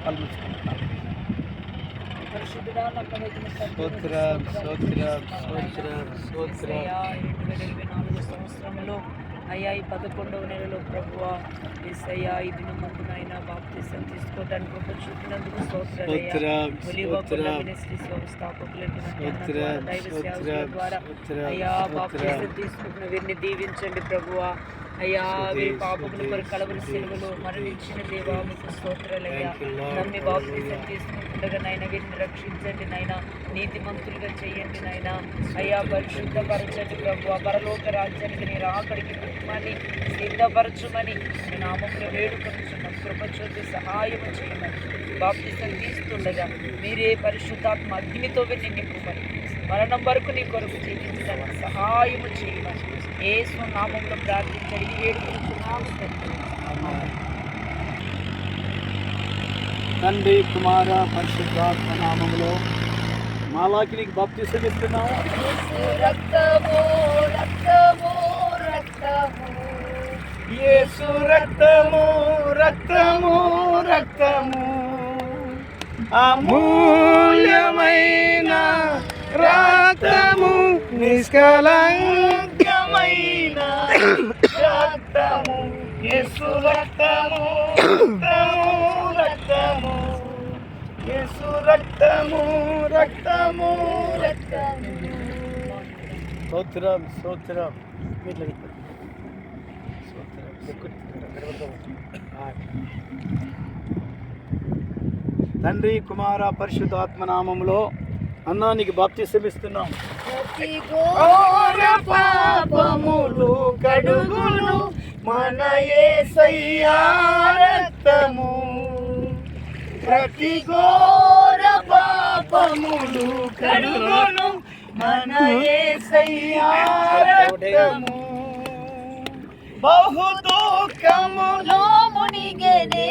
కలుసుకుంటున్నాను. స్తోత్రం స్తోత్రం స్తోత్రం స్తోత్రం. 2024 సంవత్సరంలో అయ్యా ఈ 11వ నెలలో ప్రభువా యేసయ్యా ఈ దినమందునైనా బాప్తిసం తీసుకోవడానికి కృప చూపినందుకు స్తోత్రాలయ్యా. మినిస్ట్రీ వ్యవస్థాపకులైన దైవ సేవకుల ద్వారా అయ్యా బాప్తిసం తీసుకుంటున్న వీరిని దీవించండి ప్రభువా. అయ్యా మీ పాపముల కొరకు కలవరి సిలువలో మరణించిన దేవా మీకు స్తోత్రాలయ్యా. నమ్మి బాప్తిసం తీసుకుంటుండగా నాయన వీరిని రక్షించండి నాయన, నీతిమంతులుగా చెయ్యండి నాయన. అయ్యా పరిశుద్ధపరచండి ప్రభువా. పరలోక రాజ్యానికి మీరు ఆకడికి కుటుంబాన్ని సిద్ధపరచుమని మీ నామములో వేడుకొనుచున్నాం. కృప చూపి సహాయం చేయమని బాప్తిసం తీస్తుండగా మీరే పరిశుద్ధాత్మ అగ్నితో వీరిని నింపుమని మరణం వరకు నీ కొరకు జీవించడానికి సహాయము చేయమని యేసు నామములో ప్రార్థించడి వేడుకొనుచున్నాము తండ్రి కుమార పరిశుద్ధాత్మ నామములో మాలాకి నీకు బాప్తిసం ఇస్తున్నాము. యేసు రక్తము రక్తము రక్తము అమూల్యమైన రక్తము నిష్కలంకమైన రక్తము యేసు రక్తము రక్తము యేసు రక్తము రక్తము రక్తము. స్తోత్రం స్తోత్రం. తండ్రి కుమార పరిశుద్ధాత్మ నామములో అన్నా నీకు బాప్తిసం ఇస్తున్నాం. పాపములు కడుగును మన యేసయ్యా రక్తము, ప్రతి ఘోర పాపములు కడుగును మన యేసయ్యా రక్తము. బహు దుఃఖములో మునిగెనే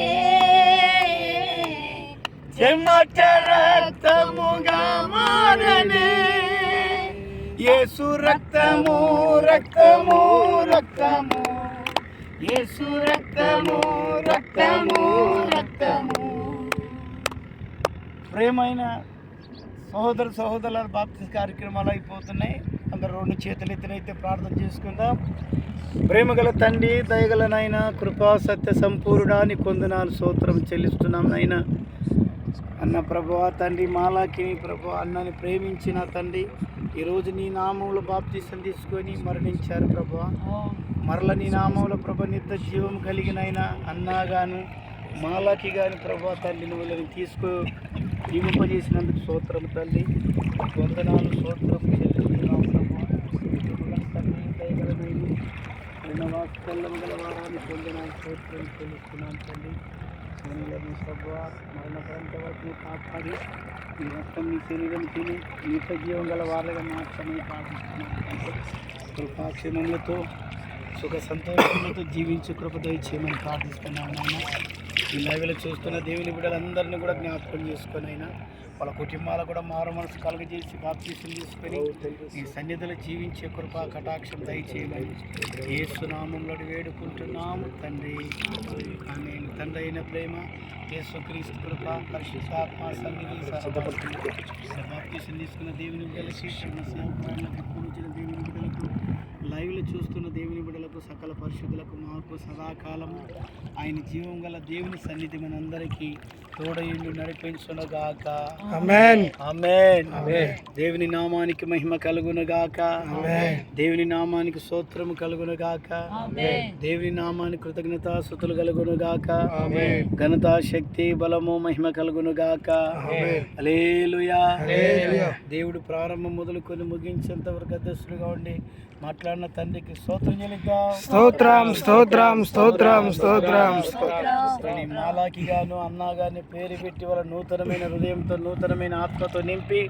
చెమట రక్తముగా మారనే యేసు రక్తము రక్తము రక్తము యేసు రక్తము రక్తము రక్తము. ప్రేమైన సహోదరుల బాప్తిస్మ కార్యక్రమాలు అయిపోతున్నాయి. అందరూ రెండు చేతులు ఎత్తినైతే ప్రార్థన చేసుకుందాం. ప్రేమగల తండ్రి, దయగల నాయన, కృపా సత్య సంపూర్ణ నీ కొందనాలు స్తోత్రం చెల్లిస్తున్నాం నాయన. అన్న ప్రభువా తండ్రి, మాలాకి ప్రభు అన్నని ప్రేమించిన తండ్రి ఈరోజు నీ నామంలో బాప్తిసం తీసుకొని మరణించారు ప్రభువా. మరల నీ నామంలో ప్రభు నిత్య జీవం కలిగినైనా అన్నగాను మాలాకి కానీ ప్రభు తండ్రి నువ్వులని తీసుకు జీవింపజేసినందుకు స్తోత్రం తండ్రి, వందనాలు స్తోత్రం చెల్లిస్తున్నాం ప్రభువా. తండ్రి దయగలనైనా వాస్తవం గల వారాన్ని పొందనాలు స్తోత్రం చెల్లిస్తున్నాం తండ్రి. ప్రభువా మరణపరంత వరకు కాపాడి ఈ రక్తం నీ శరీరం తిని నిత్య జీవం గల వారిగా మార్చమని ప్రార్థిస్తున్నాం. కృపాక్షేమములతో సుఖ సంతోషములతో జీవించే కృప దయచేయమని ప్రార్థిస్తున్నాను నాయన. ఈ లైవ్లో చూస్తున్న దేవుని బిడ్డలందరినీ కూడా జ్ఞాపకం చేసుకొని అయినా వాళ్ళ కుటుంబాలు కూడా మారు మనసు కలుగజేసి బాప్తిసం తీసుకొని ఈ సన్నిధిలో జీవించే కృప కటాక్షం దయచేయమని యేసు నామములో వేడుకుంటున్నాము తండ్రి. ఆమేన్. తండ్రి అయిన ప్రేమ, యేసుక్రీస్తు కృప, పరిశుద్ధాత్మ సన్నిధి బాప్తిసం తీసుకున్న దేవుని బిడ్డలకి, సేవకులకు, పూజించిన దేవుని బిడ్డలకు, లైవ్లో చూస్తున్న దేవుని బిడ్డలకు, సకల పరిశుద్ధులకు మాకు సదాకాలము ఆయన జీవం గల దేవుని సన్నిధి మనందరికీ తోడయుండి నడిపించునుగాక. ఆమేన్ ఆమేన్. దేవుని నామానికి మహిమ కలుగునుగాక. దేవుని నామానికి స్తోత్రము కలుగునుగాక. దేవుని నామానికి కృతజ్ఞతాస్తుతులు కలుగునుగాక. ఘనత శక్తి బలము మహిమ కలుగునుగాక. హల్లెలూయా. దేవుడు ప్రారంభం మొదలుకొని ముగించేంత వరకు అధ్యక్షులుగా ఉండి మాట్లాడిన తండ్రికి స్తోత్రం చెల్లిద్దాం. స్తోత్రం స్తోత్రం స్తోత్రం స్తోత్రం. మాలాకి గాను అన్నగాని పేరు పెట్టి వాళ్ళ నూతనమైన హృదయంతో నూతనమైన ఆత్మతో నింపి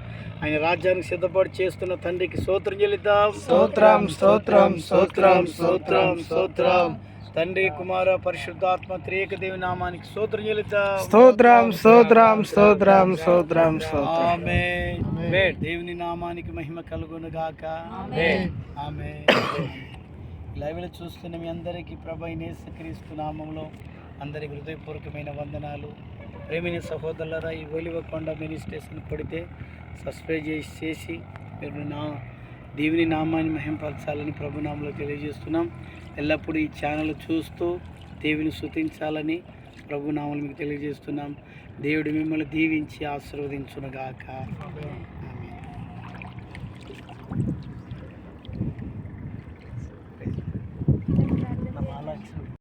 ఆయన రాజ్యానికి సిద్ధపడి చేస్తున్న తండ్రికి స్తోత్రం చెల్లిద్దాం. స్తోత్రం స్తోత్రం స్తోత్రం స్తోత్రం స్తోత్రం. తండ్రి కుమార పరిశుద్ధాత్మ త్రియేక దేవుని నామానికి స్తోత్రం చెల్లిద్దాం. స్తోత్రం స్తోత్రం స్తోత్రం స్తోత్రం స్తోత్రం. ఆమేన్. దేవుని నామానికి మహిమ కలుగునుగాక. ఆమేన్. లైవ్లో చూస్తున్న మీ అందరికీ ప్రభు యేసుక్రీస్తు నామములో అందరికి హృదయపూర్వకమైన వందనాలు. ప్రేమిని సహోదరులారా, ఈ ఒలివకొండ మినిస్ట్రేషన్ కొడితే సబ్స్క్రైబ్ చేసి మీరు దేవుని నామాన్ని మహింపరచాలని ప్రభునామంలో తెలియజేస్తున్నాం. ఎల్లప్పుడూ ఈ ఛానల్ చూస్తూ దేవుని స్తుతించాలని ప్రభునామాలు మీకు తెలియజేస్తున్నాం. దేవుడు మిమ్మల్ని దీవించి ఆశీర్వదించునుగాక. ఆమేన్.